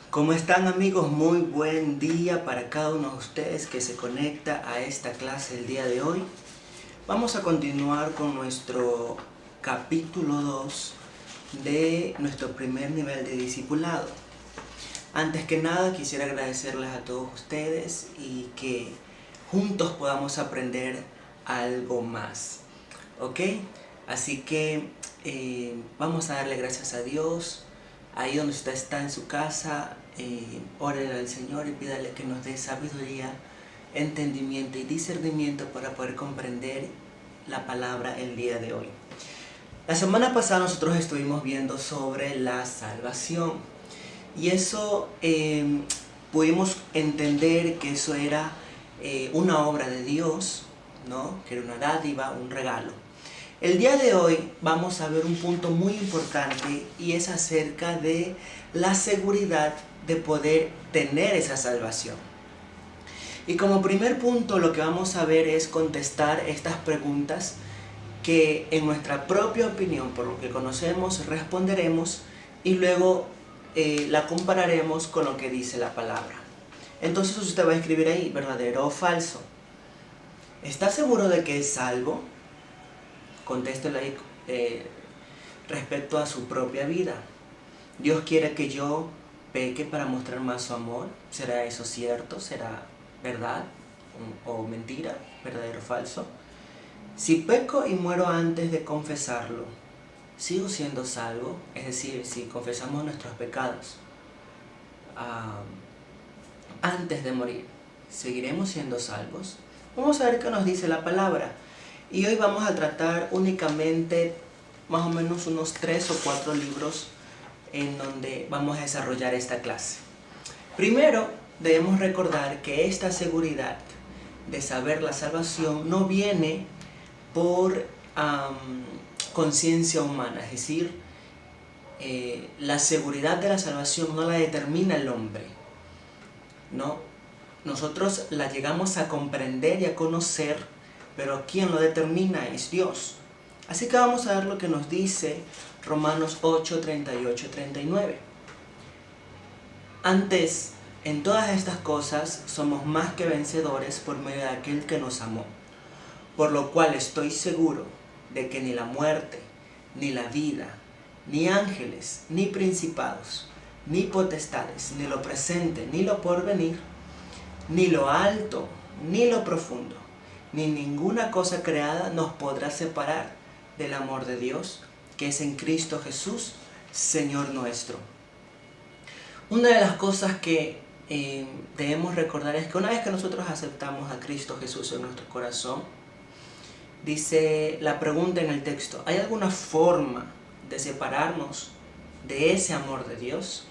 ¿Cómo están, amigos? Muy buen día para cada uno de ustedes que se conecta a esta clase el día de hoy. Vamos a continuar con nuestro capítulo 2 de nuestro primer nivel de discipulado. Antes que nada quisiera agradecerles a todos ustedes y que juntos podamos aprender algo más, ¿ok? Así que vamos a darle gracias a Dios. Ahí donde usted está en su casa, órele al Señor y pídale que nos dé sabiduría, entendimiento y discernimiento para poder comprender la palabra el día de hoy. La semana pasada nosotros estuvimos viendo sobre la salvación y eso pudimos entender que eso era una obra de Dios, ¿no? Que era una dádiva, un regalo. El día de hoy vamos a ver un punto muy importante y es acerca de la seguridad de poder tener esa salvación. Y como primer punto lo que vamos a ver es contestar estas preguntas que en nuestra propia opinión, por lo que conocemos, responderemos y luego la compararemos con lo que dice la palabra. Entonces usted va a escribir ahí, verdadero o falso. ¿Está seguro de que es salvo? Contéstelo ahí respecto a su propia vida. Dios quiere que yo peque para mostrar más su amor. ¿Será eso cierto? ¿Será verdad o mentira? ¿Verdadero o falso? Si peco y muero antes de confesarlo, ¿sigo siendo salvo? Es decir, si confesamos nuestros pecados antes de morir, ¿seguiremos siendo salvos? Vamos a ver qué nos dice la palabra. Y hoy vamos a tratar únicamente más o menos unos 3 o 4 libros en donde vamos a desarrollar esta clase. Primero, debemos recordar que esta seguridad de saber la salvación no viene por conciencia humana, es decir, la seguridad de la salvación no la determina el hombre, ¿no? Nosotros la llegamos a comprender y a conocer, pero quien lo determina es Dios. Así que vamos a ver lo que nos dice Romanos 8, 38, 39. Antes, en todas estas cosas somos más que vencedores por medio de aquel que nos amó. Por lo cual estoy seguro de que ni la muerte, ni la vida, ni ángeles, ni principados, ni potestades, ni lo presente, ni lo porvenir, ni lo alto, ni lo profundo, ni ninguna cosa creada nos podrá separar del amor de Dios, que es en Cristo Jesús, Señor nuestro. Una de las cosas que debemos recordar es que una vez que nosotros aceptamos a Cristo Jesús en nuestro corazón, dice la pregunta en el texto, ¿hay alguna forma de separarnos de ese amor de Dios?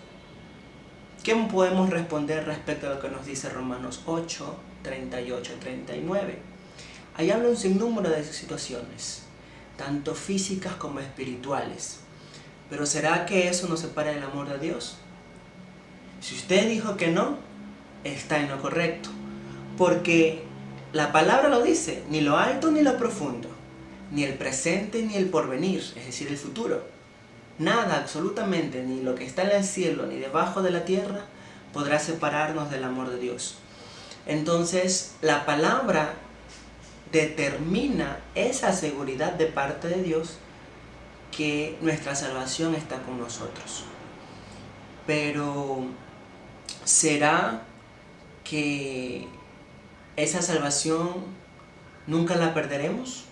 ¿Qué podemos responder respecto a lo que nos dice Romanos 8, 38, 39? Ahí habla un sinnúmero de situaciones, tanto físicas como espirituales. Pero ¿será que eso nos separa del amor de Dios? Si usted dijo que no, está en lo correcto. Porque la palabra lo dice, ni lo alto ni lo profundo, ni el presente ni el porvenir, es decir, el futuro. Nada, absolutamente, ni lo que está en el cielo ni debajo de la tierra, podrá separarnos del amor de Dios. Entonces, la palabra determina esa seguridad de parte de Dios que nuestra salvación está con nosotros. Pero, ¿será que esa salvación nunca la perderemos?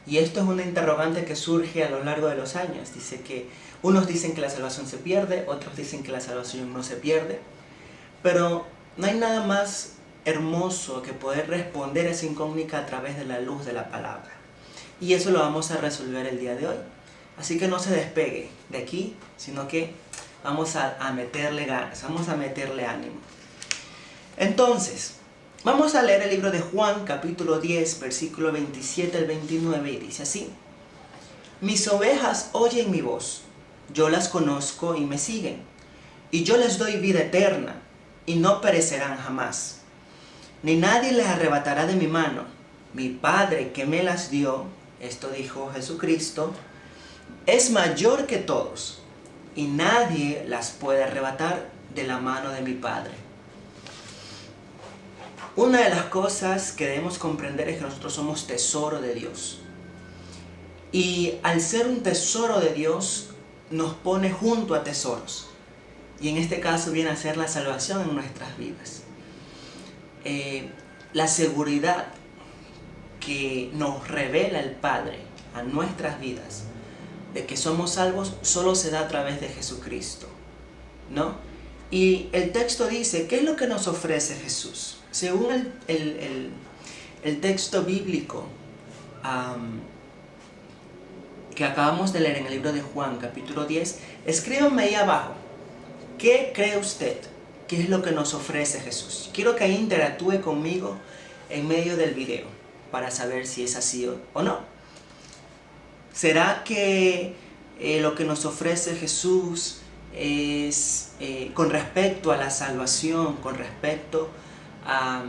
Y esto es una interrogante que surge a lo largo de los años. Dice que unos dicen que la salvación se pierde, otros dicen que la salvación no se pierde. Pero no hay nada más hermoso que poder responder esa incógnita a través de la luz de la palabra. Y eso lo vamos a resolver el día de hoy. Así que no se despegue de aquí, sino que vamos a meterle ganas, vamos a meterle ánimo. Entonces, vamos a leer el libro de Juan, capítulo 10, versículo 27 al 29, y dice así: Mis ovejas oyen mi voz, yo las conozco y me siguen, y yo les doy vida eterna, y no perecerán jamás. ni nadie les arrebatará de mi mano. Mi Padre que me las dio, esto dijo Jesucristo, es mayor que todos, y nadie las puede arrebatar de la mano de mi Padre. Una de las cosas que debemos comprender es que nosotros somos tesoro de Dios. Y al ser un tesoro de Dios, nos pone junto a tesoros. Y en este caso viene a ser la salvación en nuestras vidas. La seguridad que nos revela el Padre a nuestras vidas de que somos salvos solo se da a través de Jesucristo, ¿no? Y el texto dice, ¿qué es lo que nos ofrece Jesús? Según el texto bíblico que acabamos de leer en el libro de Juan, capítulo 10, escríbanme ahí abajo, ¿qué cree usted? ¿Qué es lo que nos ofrece Jesús? Quiero que ahí interactúe conmigo en medio del video para saber si es así o no. ¿Será que lo que nos ofrece Jesús es con respecto a la salvación, con respecto a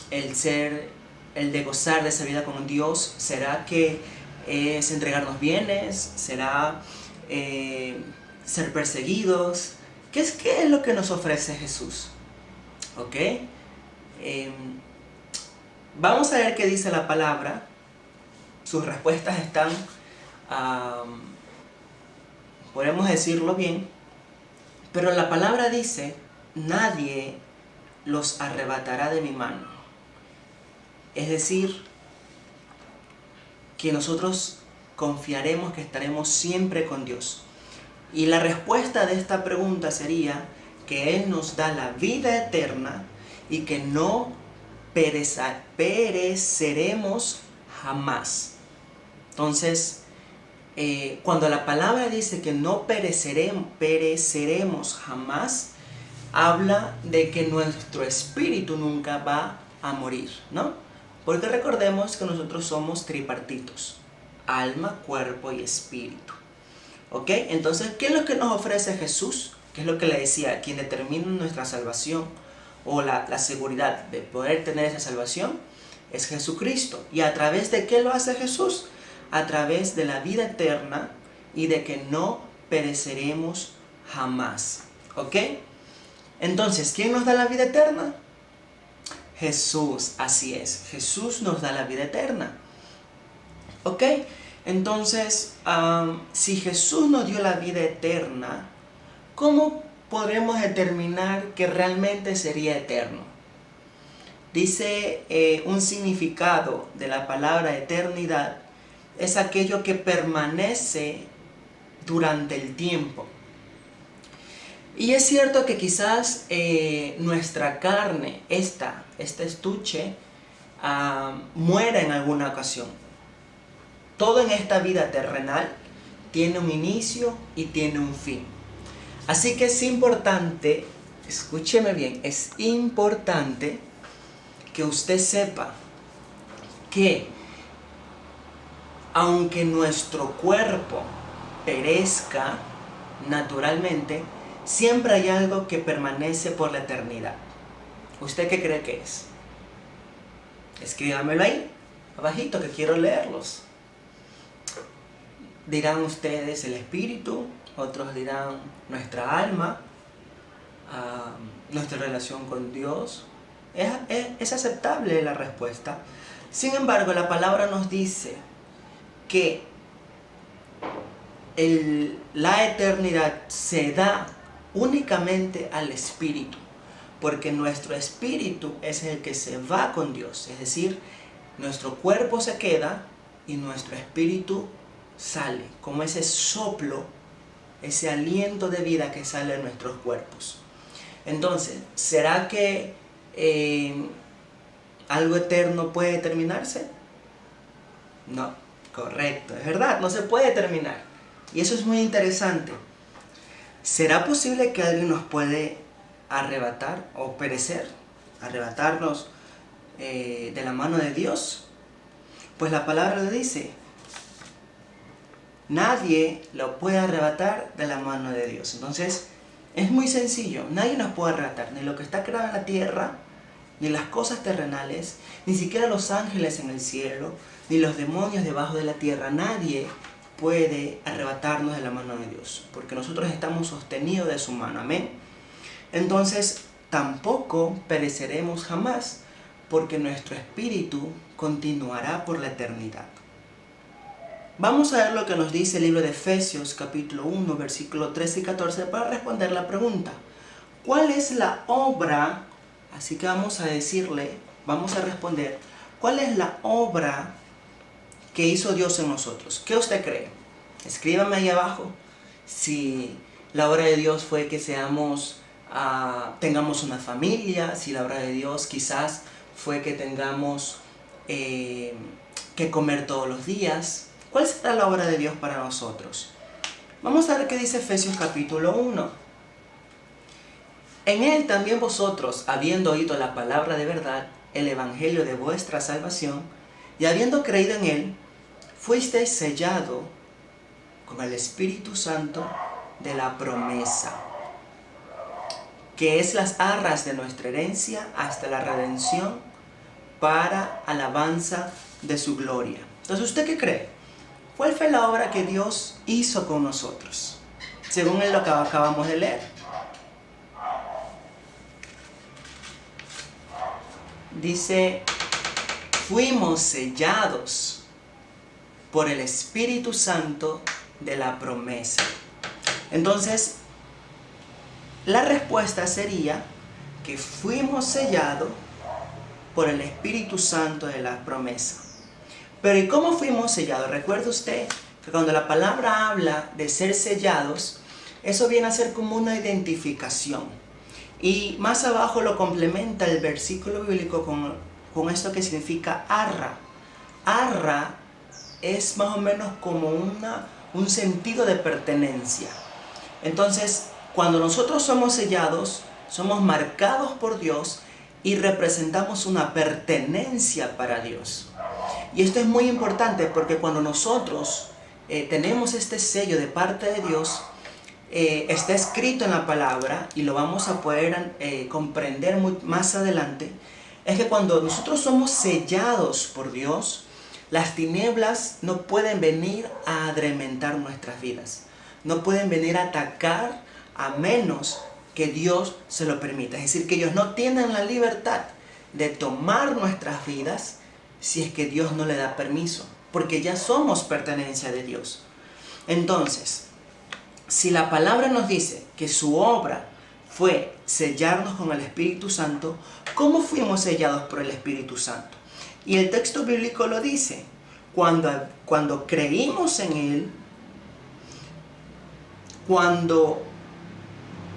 el de gozar de esa vida con Dios? ¿Será que es entregarnos bienes? ¿Será ser perseguidos? ¿Qué es lo que nos ofrece Jesús? ¿Ok? Vamos a ver qué dice la palabra. Sus respuestas están, podemos decirlo bien, pero la palabra dice, nadie los arrebatará de mi mano. Es decir, que nosotros confiaremos que estaremos siempre con Dios. Y la respuesta de esta pregunta sería que Él nos da la vida eterna y que no pereceremos jamás. Entonces, cuando la palabra dice que no pereceremos jamás, habla de que nuestro espíritu nunca va a morir, ¿no? Porque recordemos que nosotros somos tripartitos: alma, cuerpo y espíritu. ¿Ok? Entonces, ¿qué es lo que nos ofrece Jesús? ¿Qué es lo que le decía? Quien determina nuestra salvación o la seguridad de poder tener esa salvación es Jesucristo. ¿Y a través de qué lo hace Jesús? A través de la vida eterna y de que no pereceremos jamás. ¿Ok? Entonces, ¿quién nos da la vida eterna? Jesús, así es. Jesús nos da la vida eterna. ¿Ok? Entonces, si Jesús nos dio la vida eterna, ¿cómo podremos determinar que realmente sería eterno? Dice un significado de la palabra eternidad, es aquello que permanece durante el tiempo. Y es cierto que quizás nuestra carne, este estuche, muera en alguna ocasión. Todo en esta vida terrenal tiene un inicio y tiene un fin. Así que es importante, escúcheme bien, es importante que usted sepa que aunque nuestro cuerpo perezca naturalmente, siempre hay algo que permanece por la eternidad. ¿Usted qué cree que es? Escríbamelo ahí, abajito, que quiero leerlos. Dirán ustedes el espíritu, otros dirán nuestra alma, nuestra relación con Dios. Es aceptable la respuesta. Sin embargo, la palabra nos dice que la eternidad se da únicamente al espíritu, porque nuestro espíritu es el que se va con Dios. Es decir, nuestro cuerpo se queda y nuestro espíritu sale, como ese soplo, ese aliento de vida que sale de nuestros cuerpos. Entonces, ¿será que algo eterno puede terminarse? No, correcto, es verdad, no se puede terminar. Y eso es muy interesante. ¿Será posible que alguien nos puede arrebatar o perecer? ¿Arrebatarnos de la mano de Dios? Pues la palabra le dice, nadie lo puede arrebatar de la mano de Dios. Entonces, es muy sencillo. Nadie nos puede arrebatar, ni lo que está creado en la tierra, ni las cosas terrenales, ni siquiera los ángeles en el cielo, ni los demonios debajo de la tierra. Nadie puede arrebatarnos de la mano de Dios, porque nosotros estamos sostenidos de su mano. Amén. Entonces, tampoco pereceremos jamás, porque nuestro espíritu continuará por la eternidad. Vamos a ver lo que nos dice el libro de Efesios, capítulo 1, versículo 13 y 14, para responder la pregunta: ¿cuál es la obra? Así que vamos a responder, ¿cuál es la obra que hizo Dios en nosotros? ¿Qué usted cree? Escríbame ahí abajo si la obra de Dios fue que tengamos una familia, si la obra de Dios quizás fue que tengamos que comer todos los días. ¿Cuál será la obra de Dios para nosotros? Vamos a ver qué dice Efesios capítulo 1. En él también vosotros, habiendo oído la palabra de verdad, el evangelio de vuestra salvación, y habiendo creído en él, fuisteis sellado con el Espíritu Santo de la promesa, que es las arras de nuestra herencia hasta la redención para alabanza de su gloria. Entonces, ¿usted qué cree? ¿Cuál fue la obra que Dios hizo con nosotros? Según lo que acabamos de leer. Dice, fuimos sellados por el Espíritu Santo de la promesa. Entonces, la respuesta sería que fuimos sellados por el Espíritu Santo de la promesa. Pero ¿y cómo fuimos sellados? Recuerde usted que cuando la palabra habla de ser sellados, eso viene a ser como una identificación. Y más abajo lo complementa el versículo bíblico con esto que significa arra. Arra es más o menos como un sentido de pertenencia. Entonces, cuando nosotros somos sellados, somos marcados por Dios y representamos una pertenencia para Dios. Y esto es muy importante porque cuando nosotros tenemos este sello de parte de Dios, está escrito en la palabra y lo vamos a poder comprender más adelante, es que cuando nosotros somos sellados por Dios, las tinieblas no pueden venir a adrementar nuestras vidas, no pueden venir a atacar a menos que Dios se lo permita. Es decir, que ellos no tienen la libertad de tomar nuestras vidas si es que Dios no le da permiso, porque ya somos pertenencia de Dios. Entonces, si la palabra nos dice que su obra fue sellarnos con el Espíritu Santo, ¿cómo fuimos sellados por el Espíritu Santo? Y el texto bíblico lo dice, cuando creímos en Él, cuando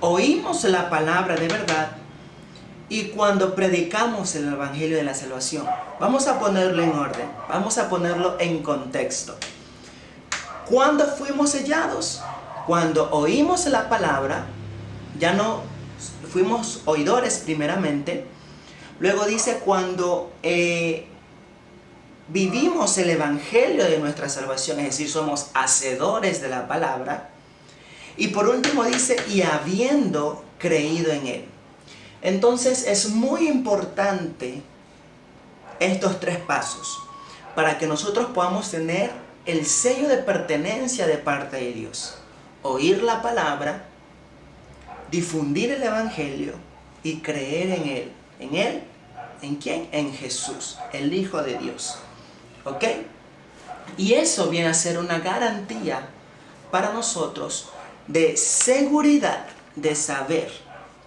oímos la palabra de verdad y cuando predicamos el Evangelio de la salvación. Vamos a ponerlo en orden, vamos a ponerlo en contexto. ¿Cuándo fuimos sellados? Cuando oímos la palabra, ya no fuimos oidores primeramente, luego dice cuando vivimos el Evangelio de nuestra salvación, es decir, somos hacedores de la palabra, y por último dice, y habiendo creído en Él. Entonces es muy importante estos tres pasos para que nosotros podamos tener el sello de pertenencia de parte de Dios. Oír la palabra, difundir el Evangelio y creer en Él. ¿En Él? ¿En quién? En Jesús, el Hijo de Dios. ¿Ok? Y eso viene a ser una garantía para nosotros de seguridad, de saber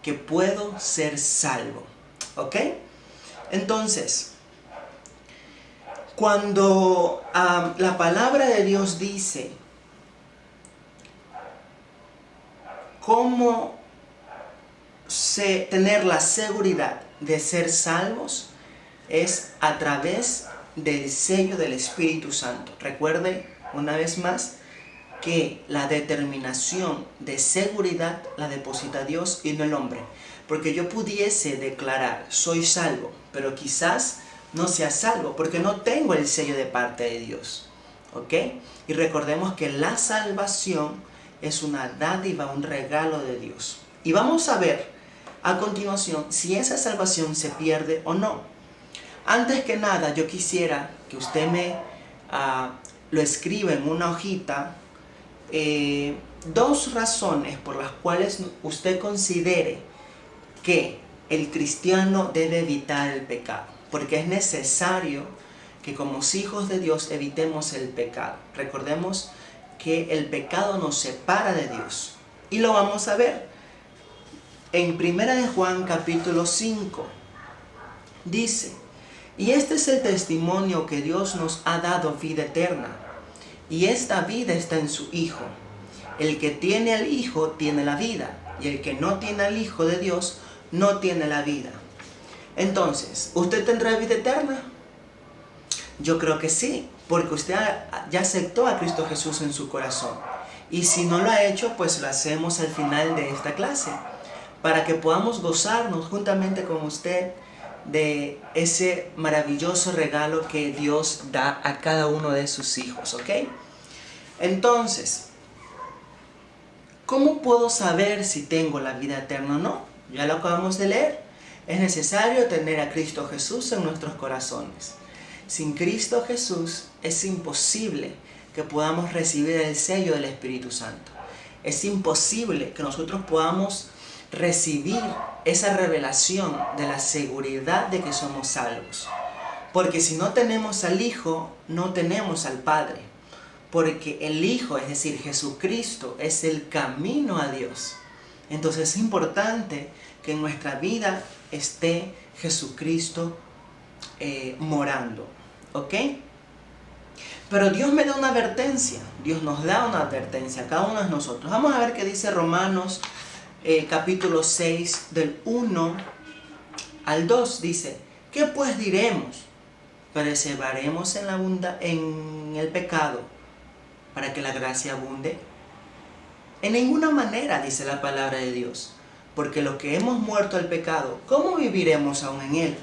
que puedo ser salvo. ¿Ok? Entonces, cuando la palabra de Dios dice cómo tener la seguridad de ser salvos, es a través del sello del Espíritu Santo. Recuerde una vez más que la determinación de seguridad la deposita Dios y no el hombre. Porque yo pudiese declarar, soy salvo, pero quizás no sea salvo porque no tengo el sello de parte de Dios. ¿Ok? Y recordemos que la salvación es una dádiva, un regalo de Dios. Y vamos a ver a continuación si esa salvación se pierde o no. Antes que nada, yo quisiera que usted me lo escriba en una hojita, 2 razones por las cuales usted considere que el cristiano debe evitar el pecado, porque es necesario que como hijos de Dios evitemos el pecado. Recordemos que el pecado nos separa de Dios, y lo vamos a ver en 1 Juan capítulo 5. Dice: y este es el testimonio que Dios nos ha dado, vida eterna, y esta vida está en su Hijo. El que tiene al Hijo tiene la vida, y el que no tiene al Hijo de Dios no tiene la vida. Entonces, ¿usted tendrá vida eterna? Yo creo que sí, porque usted ya aceptó a Cristo Jesús en su corazón. Y si no lo ha hecho, pues lo hacemos al final de esta clase, para que podamos gozarnos juntamente con usted de ese maravilloso regalo que Dios da a cada uno de sus hijos, ¿ok? Entonces, ¿cómo puedo saber si tengo la vida eterna o no? Ya lo acabamos de leer. Es necesario tener a Cristo Jesús en nuestros corazones. Sin Cristo Jesús es imposible que podamos recibir el sello del Espíritu Santo. Es imposible que nosotros podamos recibir esa revelación de la seguridad de que somos salvos. Porque si no tenemos al Hijo, no tenemos al Padre. Porque el Hijo, es decir, Jesucristo, es el camino a Dios. Entonces es importante que en nuestra vida esté Jesucristo morando, ¿ok? Pero Dios me da una advertencia, Dios nos da una advertencia a cada uno de nosotros. Vamos a ver qué dice Romanos capítulo 6 del 1 al 2. Dice: ¿qué pues diremos? ¿Perseveraremos en el pecado para que la gracia abunde? En ninguna manera, dice la palabra de Dios, porque los que hemos muerto al pecado, ¿cómo viviremos aún en él?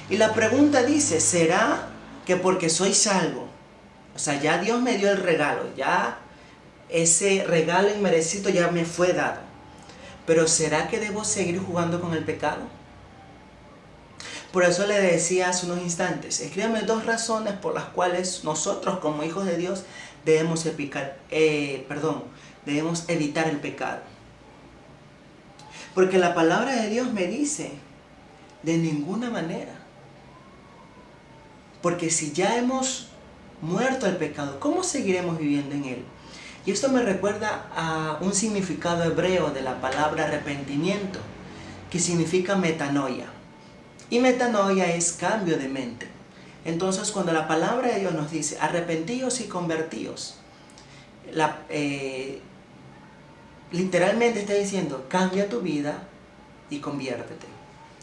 Y la pregunta dice: ¿será que porque soy salvo? O sea, ya Dios me dio el regalo, ya ese regalo inmerecido ya me fue dado. Pero ¿será que debo seguir jugando con el pecado? Por eso le decía hace unos instantes, escríbame 2 razones por las cuales nosotros como hijos de Dios debemos evitar el pecado. Porque la palabra de Dios me dice: de ninguna manera. Porque si ya hemos muerto al pecado, ¿cómo seguiremos viviendo en él? Y esto me recuerda a un significado hebreo de la palabra arrepentimiento, que significa metanoia. Y metanoia es cambio de mente. Entonces, cuando la palabra de Dios nos dice arrepentíos y convertíos, literalmente está diciendo: cambia tu vida y conviértete.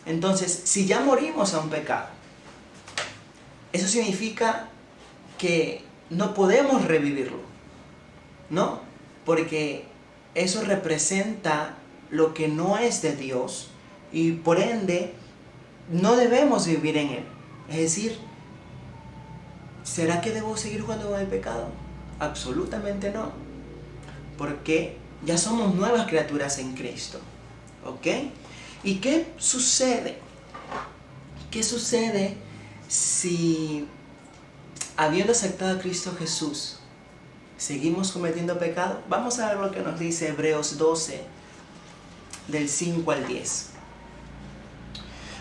Entonces, si ya morimos a un pecado, eso significa que no podemos revivirlo, ¿no? Porque eso representa lo que no es de Dios y por ende no debemos vivir en él. Es decir, ¿será que debo seguir jugando con el pecado? Absolutamente no, porque ya somos nuevas criaturas en Cristo, ¿ok? ¿Y qué sucede? ¿Qué sucede si, habiendo aceptado a Cristo Jesús, seguimos cometiendo pecado? Vamos a ver lo que nos dice Hebreos 12, del 5 al 10.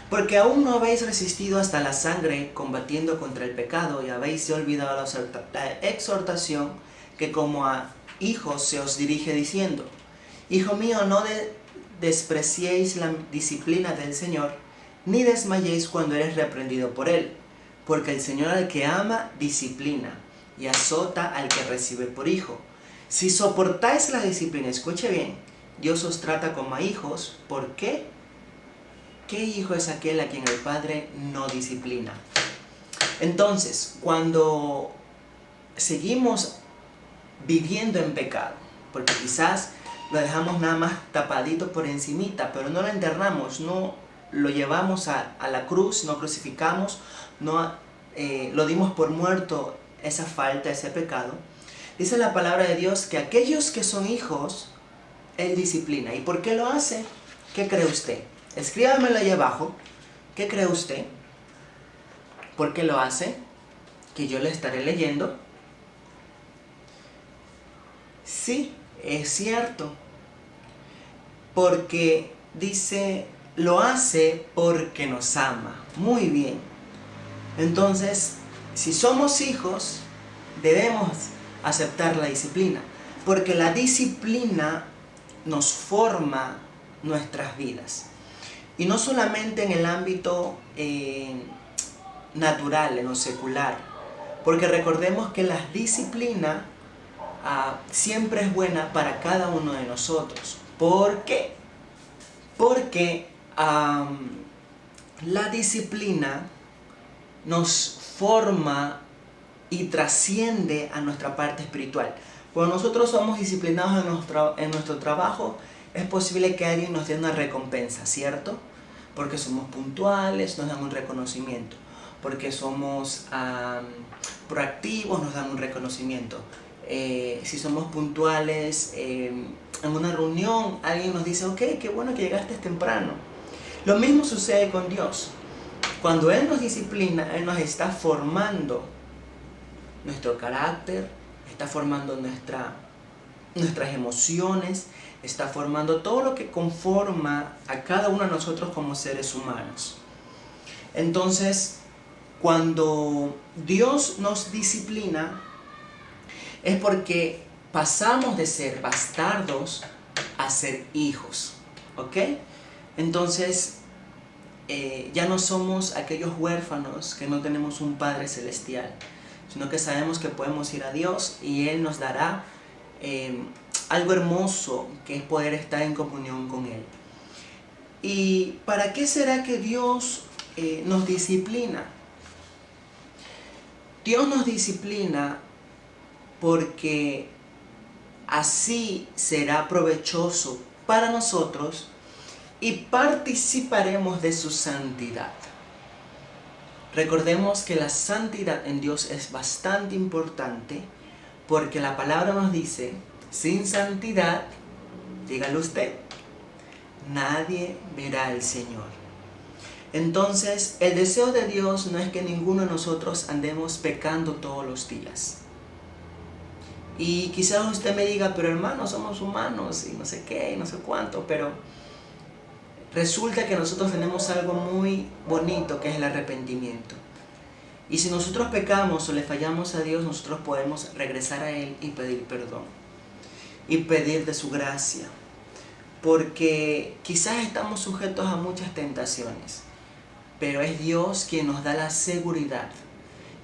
Porque aún no habéis resistido hasta la sangre combatiendo contra el pecado, y habéis olvidado la exhortación que como a hijos se os dirige diciendo: Hijo mío, no despreciéis la disciplina del Señor, ni desmayéis cuando eres reprendido por Él, porque el Señor al que ama disciplina, y azota al que recibe por hijo. Si soportáis la disciplina, escuche bien, Dios os trata como a hijos. ¿Por qué? ¿Qué hijo es aquel a quien el Padre no disciplina? Entonces, cuando seguimos viviendo en pecado, porque quizás lo dejamos nada más tapadito por encimita, pero no lo enterramos, no lo llevamos a la cruz, no crucificamos, no lo dimos por muerto esa falta, ese pecado, dice la palabra de Dios que aquellos que son hijos, Él disciplina. ¿Y por qué lo hace? ¿Qué cree usted? Escríbamelo ahí abajo. ¿Qué cree usted? ¿Por qué lo hace? Que yo le estaré leyendo. Sí, es cierto. Porque dice, lo hace porque nos ama. Muy bien. Entonces, si somos hijos, debemos aceptar la disciplina. Porque la disciplina nos forma nuestras vidas. Y no solamente en el ámbito natural, en lo secular. Porque recordemos que la disciplina siempre es buena para cada uno de nosotros. ¿Por qué? Porque la disciplina nos forma y trasciende a nuestra parte espiritual. Cuando nosotros somos disciplinados en nuestro trabajo, es posible que alguien nos dé una recompensa, ¿cierto? Porque somos puntuales, nos dan un reconocimiento. Porque somos proactivos, nos dan un reconocimiento. Si somos puntuales en una reunión, alguien nos dice, ok, qué bueno que llegaste temprano. Lo mismo sucede con Dios. Cuando Él nos disciplina, Él nos está formando nuestro carácter, está formando nuestras emociones, está formando todo lo que conforma a cada uno de nosotros como seres humanos. Entonces, cuando Dios nos disciplina, es porque pasamos de ser bastardos a ser hijos, ¿ok? Entonces, ya no somos aquellos huérfanos que no tenemos un Padre Celestial, sino que sabemos que podemos ir a Dios y Él nos dará algo hermoso, que es poder estar en comunión con Él. ¿Y para qué será que Dios nos disciplina? Dios nos disciplina porque así será provechoso para nosotros y participaremos de su santidad. Recordemos que la santidad en Dios es bastante importante, porque la palabra nos dice, sin santidad, dígalo usted, nadie verá al Señor. Entonces, el deseo de Dios no es que ninguno de nosotros andemos pecando todos los días. Y quizás usted me diga, pero hermano, somos humanos y no sé qué, y no sé cuánto, pero resulta que nosotros tenemos algo muy bonito, que es el arrepentimiento. Y si nosotros pecamos o le fallamos a Dios, nosotros podemos regresar a Él y pedir perdón. Y pedir de su gracia. Porque quizás estamos sujetos a muchas tentaciones, pero es Dios quien nos da la seguridad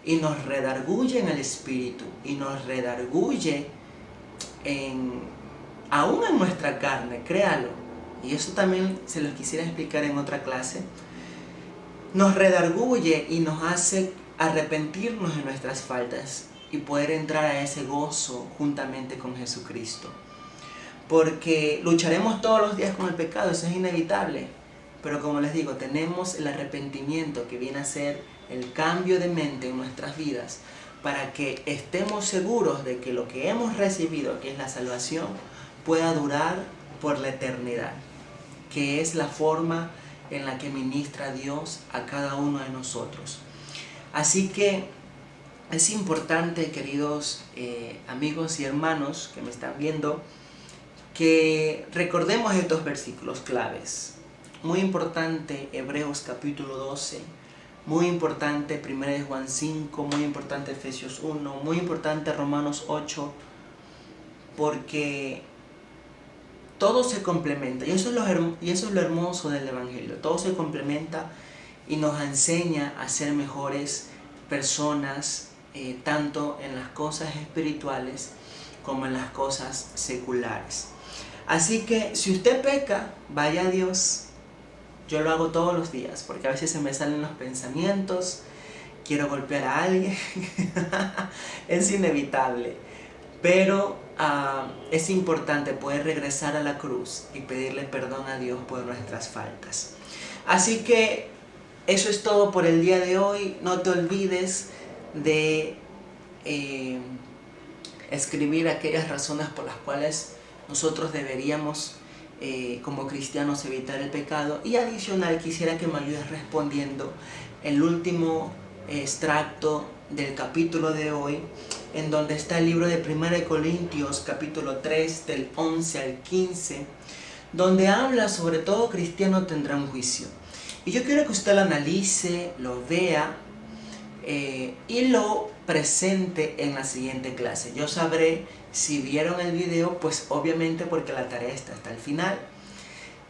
y nos redarguye en el espíritu y nos redarguye aún en nuestra carne, créalo. Y eso también se los quisiera explicar en otra clase. Nos redarguye y nos hace arrepentirnos de nuestras faltas y poder entrar a ese gozo juntamente con Jesucristo. Porque lucharemos todos los días con el pecado, eso es inevitable. Pero como les digo, tenemos el arrepentimiento, que viene a ser el cambio de mente en nuestras vidas, para que estemos seguros de que lo que hemos recibido, que es la salvación, pueda durar por la eternidad, que es la forma en la que ministra Dios a cada uno de nosotros. Así que es importante, queridos amigos y hermanos que me están viendo, que recordemos estos versículos claves. Muy importante Hebreos capítulo 12, muy importante 1 Juan 5, muy importante Efesios 1, muy importante Romanos 8, porque todo se complementa, y eso es lo hermoso del Evangelio. Todo se complementa y nos enseña a ser mejores personas, tanto en las cosas espirituales como en las cosas seculares. Así que si usted peca, vaya a Dios. Yo lo hago todos los días, porque a veces se me salen los pensamientos, quiero golpear a alguien, es inevitable. Pero es importante poder regresar a la cruz y pedirle perdón a Dios por nuestras faltas. Así que eso es todo por el día de hoy. No te olvides de escribir aquellas razones por las cuales nosotros deberíamos como cristianos evitar el pecado. Y adicional quisiera que me ayudes respondiendo el último extracto del capítulo de hoy, en donde está el libro de 1 Corintios capítulo 3 del 11 al 15, donde habla sobre todo cristiano tendrá un juicio. Y yo quiero que usted lo analice, lo vea y lo presente en la siguiente clase. Yo sabré si vieron el video, pues obviamente porque la tarea está hasta el final.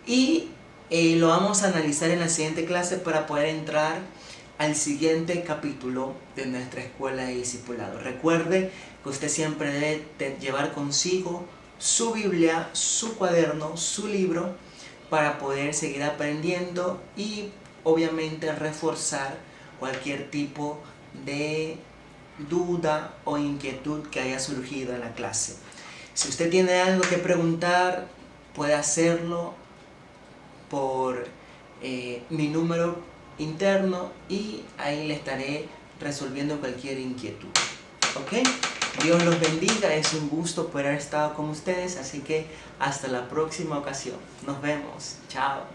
Y lo vamos a analizar en la siguiente clase para poder entrar al siguiente capítulo de nuestra escuela de discipulado. Recuerde que usted siempre debe llevar consigo su Biblia, su cuaderno, su libro, para poder seguir aprendiendo y obviamente reforzar cualquier tipo de duda o inquietud que haya surgido en la clase. Si usted tiene algo que preguntar, puede hacerlo por mi número interno y ahí le estaré resolviendo cualquier inquietud. ¿Ok? Dios los bendiga, es un gusto poder haber estado con ustedes, así que hasta la próxima ocasión. Nos vemos. Chao.